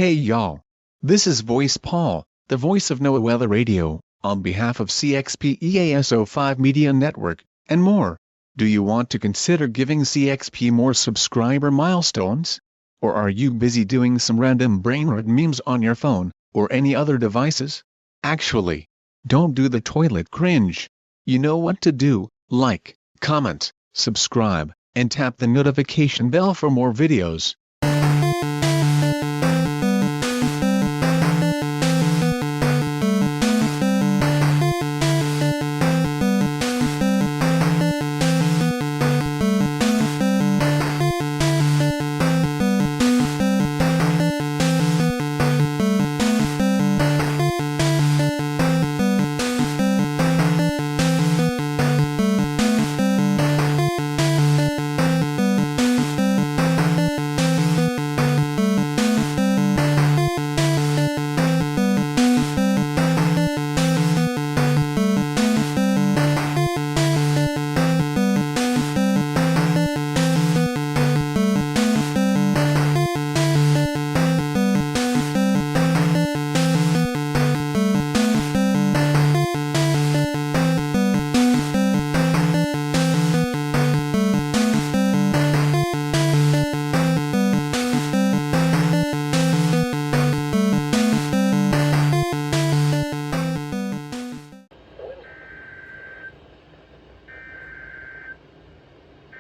Hey y'all. This is Voice Paul, the voice of NOAA Weather Radio, on behalf of CXP EAS 05 Media Network, and more. Do you want to consider giving CXP more subscriber milestones? Or are you busy doing some random brain-rot memes on your phone, or any other devices? Actually, don't do the toilet cringe. You know what to do: like, comment, subscribe, and tap the notification bell for more videos.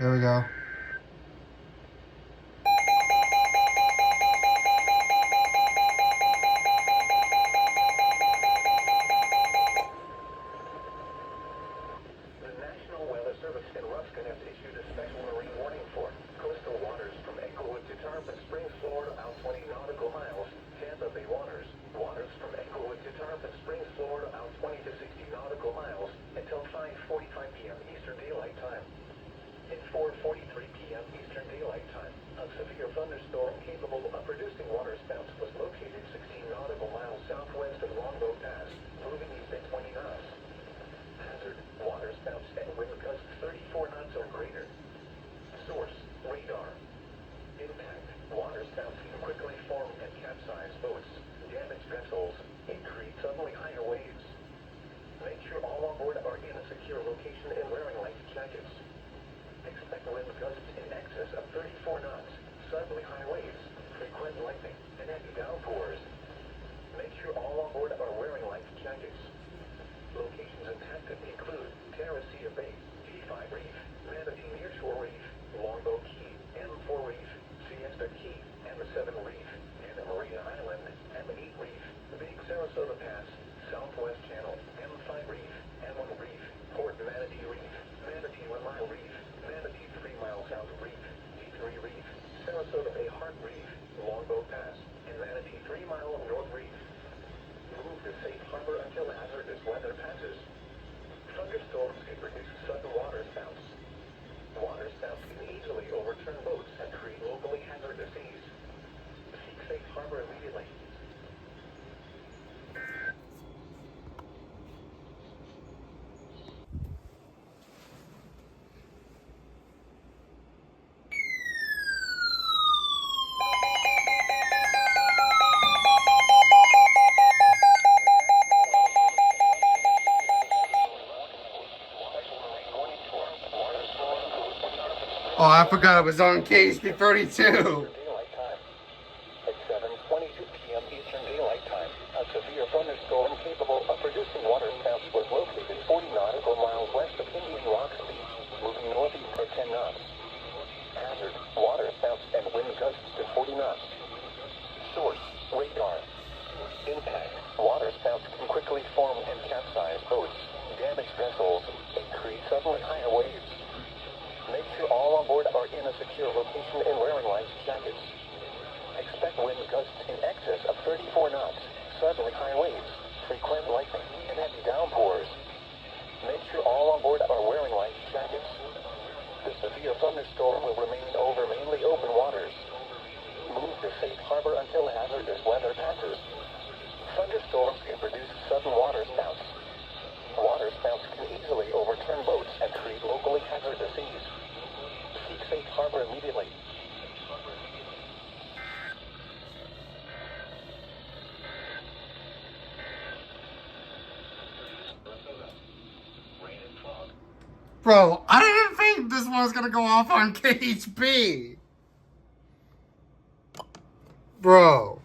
There we go. The National Weather Service in Ruskin has issued a special marine warning for coastal waters from Englewood to Tarpon Springs, Florida, out 20 nautical miles. Tampa Bay waters. Waters from Englewood to Tarpon Springs, Florida, out 20 to 60 nautical miles until 5:45 p.m. Eastern Daylight Time. At 4:43 p.m. Eastern Daylight Time, a severe thunderstorm capable of producing waterspouts was located 16 nautical miles southwest of Longboat Pass, moving east at 20 knots. Hazard: waterspouts and wind gusts 34 knots or greater. Source: radar. Impact: waterspouts can quickly form and capsize boats, damage vessels, increase suddenly higher waves. Make sure all on board are in a secure location and wearing life jackets. Expect wind gusts in excess of 34 knots, suddenly high waves, frequent lightning, and heavy downpours. Make sure all on board are wearing life jackets. Locations impacted include Terracea Bay, G5 Reef, Manatee Nearshore Reef, Longboat Key, M4 Reef, Siesta Key, M7 Reef, Anna Maria Island, M8 Reef, Big Sarasota Pass, Southwest Channel, M5 Reef, M1 Reef, Port Manatee Reef, Manatee 1 Mile Reef, Manatee 3 Mile South Reef, D3 Reef, Sarasota Bay Heart Reef, Longboat Pass, and Manatee 3 Mile North Reef. Move to safe harbor until hazardous weather passes. Thunderstorms can produce sudden waterspouts. Waterspouts can easily overturn boats and create locally hazardous seas. Seek safe harbor immediately. Oh, I forgot it was on KHP 32. Daylight time. At 7:22 p.m. Eastern Daylight Time, a severe thunderstorm capable of producing waterspouts was located 40 nautical miles west of Indian Rocks Beach, moving northeast at 10 knots. Hazard: waterspouts and wind gusts to 40 knots. Source: radar. Impact: waterspouts can quickly form and capsize boats, damage vessels, and create suddenly higher waves. Make sure all on board are in a secure location and wearing life jackets. Expect wind gusts in excess of 34 knots, suddenly high waves, frequent lightning, and heavy downpours. Make sure all on board are wearing life jackets. The severe thunderstorm will remain over mainly open waters. Move to safe harbor until hazardous weather passes. Thunderstorms can produce sudden waterspouts. Waterspouts can easily overturn boats and create locally hazardous seas. Seek safe harbor immediately. Bro, I didn't think this one was gonna go off on KHB. Bro.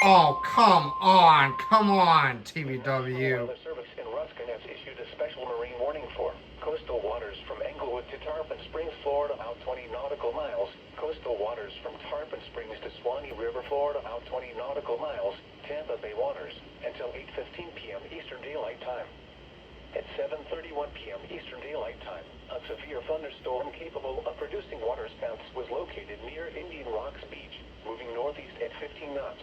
Oh, come on, TBW. Weather Service in Ruskin has issued a special marine warning for coastal waters from Englewood to Tarpon Springs, Florida, out 20 nautical miles. Coastal waters from Tarpon Springs to Swanee River, Florida, out 20 nautical miles. Tampa Bay waters until 8:15 p.m. Eastern Daylight Time. At 7:31 p.m. Eastern Daylight Time, a severe thunderstorm capable of producing waterspouts was located near Indian Rocks Beach, moving northeast at 15 knots.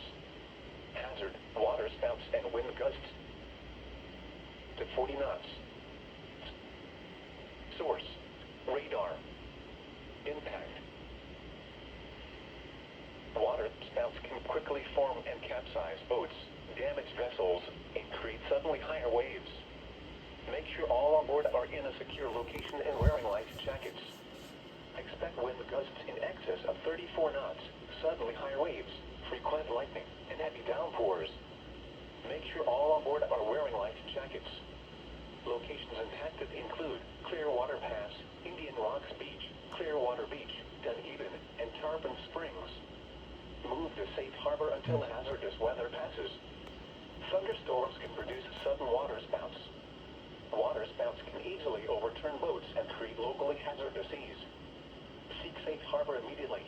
Hazard, waterspouts and wind gusts to 40 knots. Source, radar. Impact. Waterspouts can quickly form and capsize boats, damage vessels, and create suddenly higher waves. Make sure all on board are in a secure location and wearing life jackets. Expect wind gusts in excess of 34 knots, suddenly higher waves, frequent lightning, and heavy downpours. Make sure all on board are wearing life jackets. Locations impacted include Clearwater Pass, Indian Rocks Beach, Clearwater Beach, Dunedin, and Tarpon Springs. Move to safe harbor until hazardous weather passes. Thunderstorms can produce sudden waterspouts. Waterspouts can easily overturn boats and create locally hazardous seas. Seek safe harbor immediately.